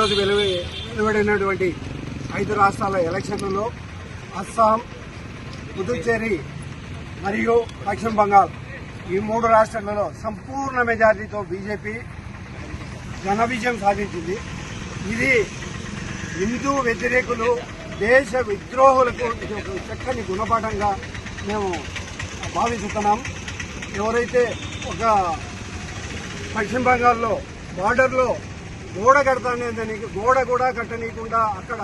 ఈరోజు వెలువడినటువంటి 5 రాష్ట్రాల ఎలక్షన్లలో అస్సాం, పుదుచ్చేరి మరియు పశ్చిమ బంగాల్ ఈ 3 రాష్ట్రాలలో సంపూర్ణ మెజారిటీతో బీజేపీ ఘన విజయం సాధించింది. ఇది హిందూ వ్యతిరేకులు, దేశ విద్రోహులకు ఇది ఒక చక్కని గుణపాఠంగా మేము భావిస్తున్నాం. ఎవరైతే ఒక పశ్చిమ బంగాల్లో బార్డర్లో గోడ కడతానేదని గోడ కూడా కట్టనీయకుండా అక్కడ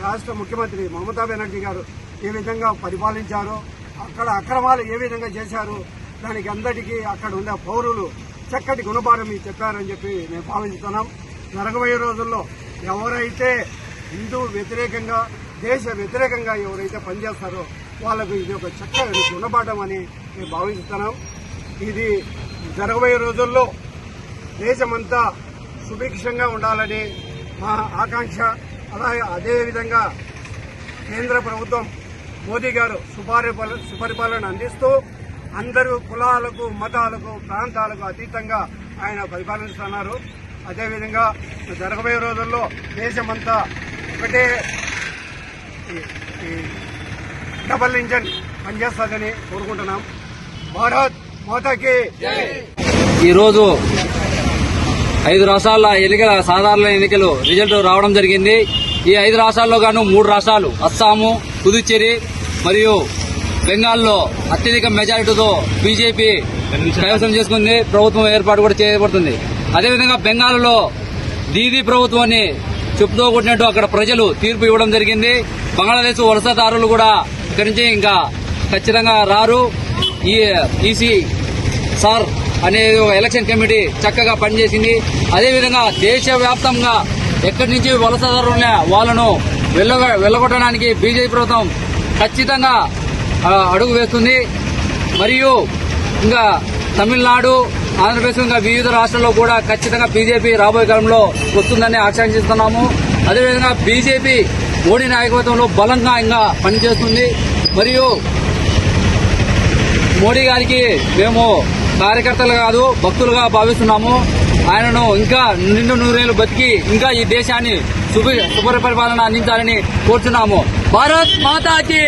రాష్ట్ర ముఖ్యమంత్రి మమతా బెనర్జీ గారు ఏ విధంగా పరిపాలించారో, అక్కడ అక్రమాలు ఏ విధంగా చేశారో దానికి అందరికీ అక్కడ ఉన్న పౌరులు చక్కటి గుణపాఠం చెప్పారని చెప్పి మేము భావిస్తున్నాం. జరగబోయే రోజుల్లో ఎవరైతే హిందూ వ్యతిరేకంగా, దేశ వ్యతిరేకంగా ఎవరైతే పనిచేస్తారో వాళ్ళకు ఇది ఒక చక్కటి గుణపాఠం అని మేము భావిస్తున్నాం. ఇది జరగబోయే రోజుల్లో దేశమంతా సుభిక్షంగా ఉండాలని మా ఆకాంక్ష. అలాగే అదేవిధంగా కేంద్ర ప్రభుత్వం మోదీ గారు సుపరిపాలన అందిస్తూ అందరూ కులాలకు, మతాలకు, ప్రాంతాలకు అతీతంగా ఆయన పరిపాలిస్తున్నారు. అదేవిధంగా జరగబోయే రోజుల్లో దేశమంతా ఒకటే డబుల్ ఇంజన్ పనిచేస్తుందని కోరుకుంటున్నాం. భారత్ మాతాకి ఈరోజు 5 రాష్ట్రాల సాధారణ ఎన్నికలు రిజల్ట్ రావడం జరిగింది. ఈ 5 రాష్ట్రాల్లో గాను 3 రాష్ట్రాలు అస్సాము, పుదుచ్చేరి మరియు బెంగాల్లో అత్యధిక మెజారిటీతో బీజేపీ కైవసం చేసుకుంది. ప్రభుత్వం ఏర్పాటు కూడా చేయబడుతుంది. అదేవిధంగా బెంగాల్లో దీదీ ప్రభుత్వాన్ని చెప్పుతో కొట్టినట్టు అక్కడ ప్రజలు తీర్పు ఇవ్వడం జరిగింది. బంగ్లాదేశ్ వలసదారులు కూడా ఇక్కడి నుంచి ఇంకా ఖచ్చితంగా రారు. ఈ ఈసీ సార్ అనే ఎలక్షన్ కమిటీ చక్కగా పనిచేసింది. అదేవిధంగా దేశవ్యాప్తంగా ఎక్కడి నుంచి వలసదారులు వాళ్ళను వెళ్లగొట్టడానికి బీజేపీ ప్రభుత్వం ఖచ్చితంగా అడుగు వేస్తుంది. మరియు ఇంకా తమిళనాడు, ఆంధ్రప్రదేశ్ ఇంకా వివిధ రాష్ట్రాల్లో కూడా ఖచ్చితంగా బీజేపీ రాబోయే కాలంలో వస్తుందని ఆకాంక్షిస్తున్నాము. అదేవిధంగా బీజేపీ మోడీ నాయకత్వంలో బలంగా ఇంకా పనిచేస్తుంది. మరియు మోడీ గారికి మేము కార్యకర్తలు కాదు, భక్తులుగా భావిస్తున్నాము. ఆయనను ఇంకా నిండు నూరేళ్లు బతికి ఇంకా ఈ దేశాన్ని సుపరిపాలన అందించాలని కోరుతున్నాము. భారత్ మాతాకి